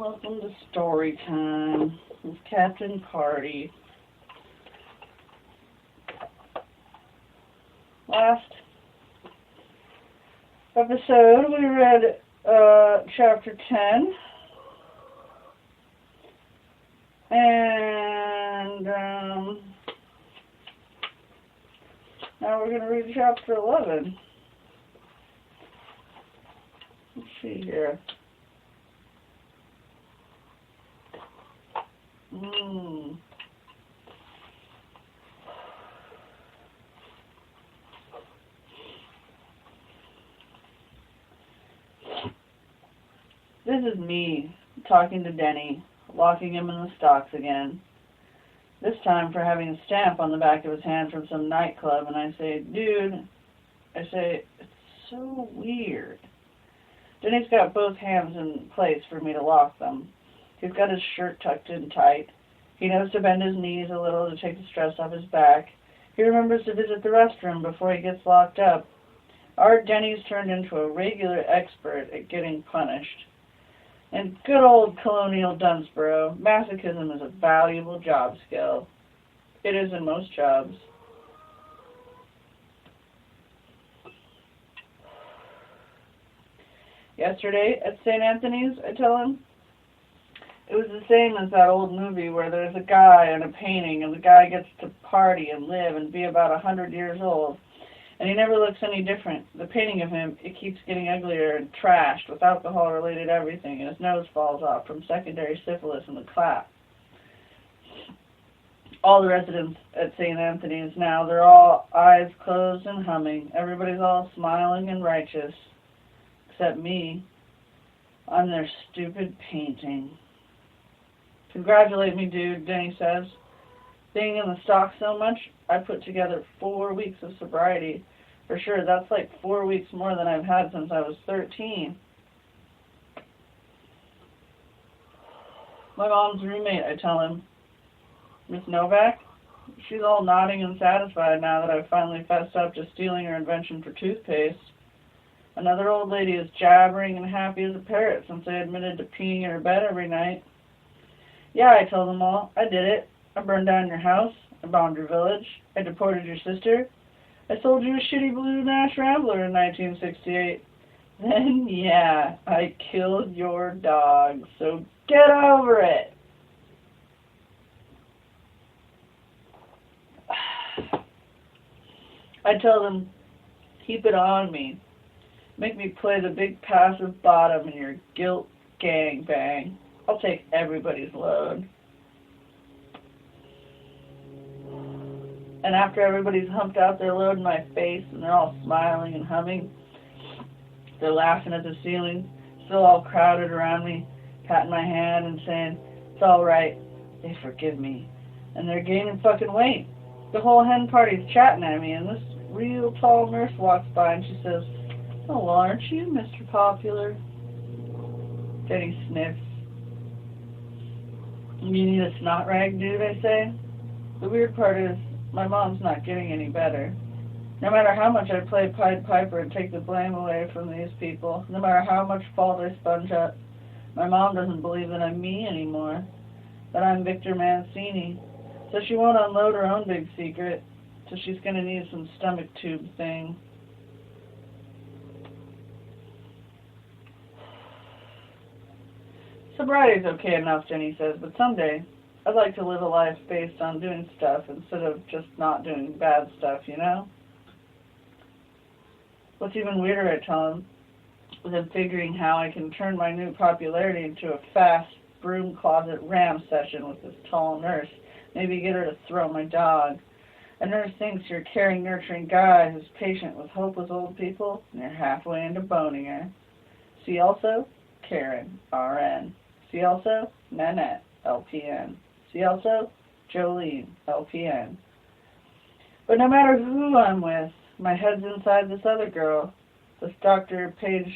Welcome to story time with Captain Cardi. Last episode we read chapter 10, and now we're going to read chapter 11. Let's see here. This is me talking to Denny, locking him in the stocks again. This time for having a stamp on the back of his hand from some nightclub, and I say, dude, it's so weird. Denny's got both hands in place for me to lock them. He's got his shirt tucked in tight. He knows to bend his knees a little to take the stress off his back. He remembers to visit the restroom before he gets locked up. Our Denny's turned into a regular expert at getting punished. In good old colonial Dunsboro, masochism is a valuable job skill. It is in most jobs. Yesterday at St. Anthony's, I tell him, it was the same as that old movie where there's a guy and a painting, and the guy gets to party and live and be about 100 years old, and he never looks any different. The painting of him, it keeps getting uglier and trashed with alcohol-related everything, and his nose falls off from secondary syphilis in the clap. All the residents at St. Anthony's now, they're all eyes closed and humming. Everybody's all smiling and righteous, except me. I'm their stupid painting. Congratulate me, dude, Denny says. Being in the stock so much, I put together 4 weeks of sobriety. For sure, that's like 4 weeks more than I've had since I was 13. My mom's roommate, I tell him. Miss Novak? She's all nodding and satisfied now that I've finally fessed up to stealing her invention for toothpaste. Another old lady is jabbering and happy as a parrot since I admitted to peeing in her bed every night. Yeah, I told them all. I did it. I burned down your house. I bombed your village. I deported your sister. I sold you a shitty blue Nash Rambler in 1968. Then, yeah, I killed your dog. So get over it. I tell them, keep it on me. Make me play the big passive bottom in your guilt gangbang. I'll take everybody's load. And after everybody's humped out their load in my face and they're all smiling and humming, they're laughing at the ceiling, still all crowded around me, patting my hand and saying, it's all right, they forgive me. And they're gaining fucking weight. The whole hen party's chatting at me, and this real tall nurse walks by and she says, oh, aren't you, Mr. Popular? Denny sniffs. You need a snot rag, dude, I say. The weird part is, my mom's not getting any better. No matter how much I play Pied Piper and take the blame away from these people, no matter how much fault I sponge up, my mom doesn't believe that I'm me anymore, that I'm Victor Mancini. So she won't unload her own big secret, so she's going to need some stomach tube thing. Sobriety's okay enough, Jenny says, but someday I'd like to live a life based on doing stuff instead of just not doing bad stuff, you know? What's even weirder, I tell him, is I'm figuring how I can turn my new popularity into a fast broom closet ram session with this tall nurse. Maybe get her to throw my dog. A nurse thinks you're a caring, nurturing guy who's patient with hopeless old people, and you're halfway into boning her. See also, Karen, RN. See also, Nanette, LPN. See also, Jolene, LPN. But no matter who I'm with, my head's inside this other girl, this Dr. Page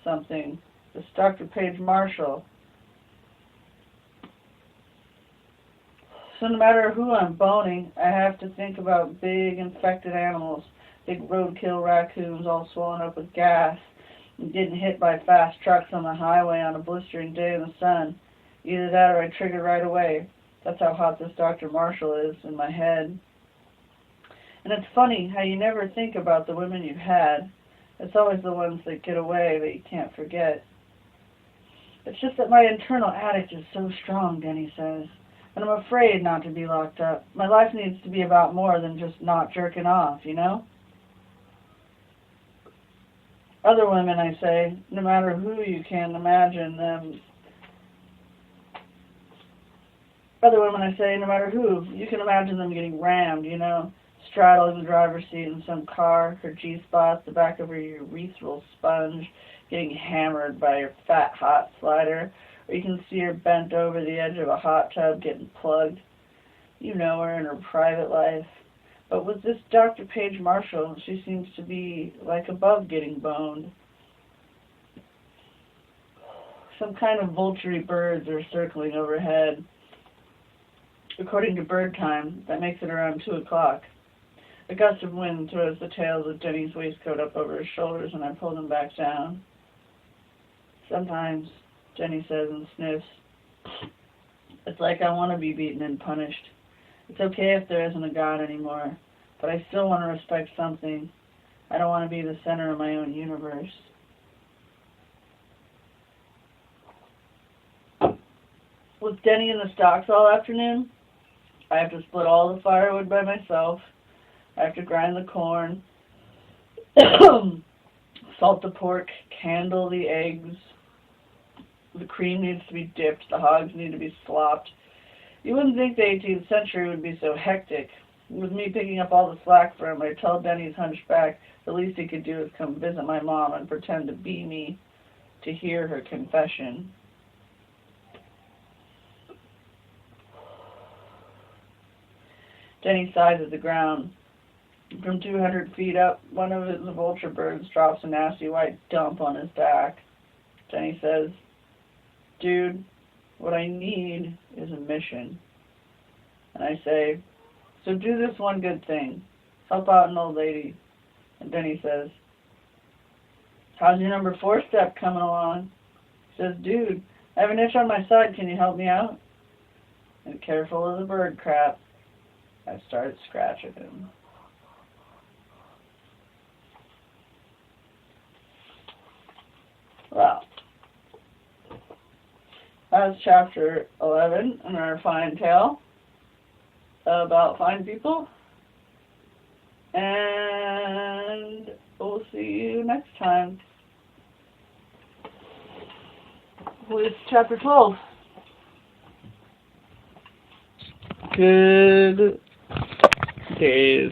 something, this Dr. Page Marshall. So no matter who I'm boning, I have to think about big infected animals, big roadkill raccoons all swollen up with gas, and getting hit by fast trucks on the highway on a blistering day in the sun. Either that or I triggered right away. That's how hot this Dr. Marshall is in my head. And it's funny how you never think about the women you've had. It's always the ones that get away that you can't forget. It's just that my internal addict is so strong, Denny says, and I'm afraid not to be locked up. My life needs to be about more than just not jerking off, you know? Other women, I say, no matter who you can imagine them. Other women, I say, no matter who, you can imagine them getting rammed, you know, straddling the driver's seat in some car, her G-spot, the back of her urethral sponge, getting hammered by her fat hot slider, or you can see her bent over the edge of a hot tub getting plugged. You know her in her private life. But with this Dr. Paige Marshall, she seems to be like above getting boned. Some kind of vulture-y birds are circling overhead. According to bird time, that makes it around 2 o'clock. A gust of wind throws the tails of Denny's waistcoat up over his shoulders, and I pull them back down. Sometimes, Jenny says and sniffs, it's like I want to be beaten and punished. It's okay if there isn't a God anymore, but I still want to respect something. I don't want to be the center of my own universe. With Denny in the stocks all afternoon, I have to split all the firewood by myself. I have to grind the corn, salt the pork, candle the eggs. The cream needs to be dipped. The hogs need to be slopped. You wouldn't think the 18th century would be so hectic. With me picking up all the slack for him, I tell Denny's hunchback the least he could do is come visit my mom and pretend to be me to hear her confession. Denny sighs at the ground. From 200 feet up, one of his vulture birds drops a nasty white dump on his back. Denny says, dude, what I need is a mission. And I say, so do this one good thing. Help out an old lady. And Denny says, how's your number 4 step coming along? He says, dude, I have an itch on my side. Can you help me out? And careful of the bird crap, I started scratching him. Well, that's chapter 11 in our fine tale about fine people. And we'll see you next time with chapter 12. Good days.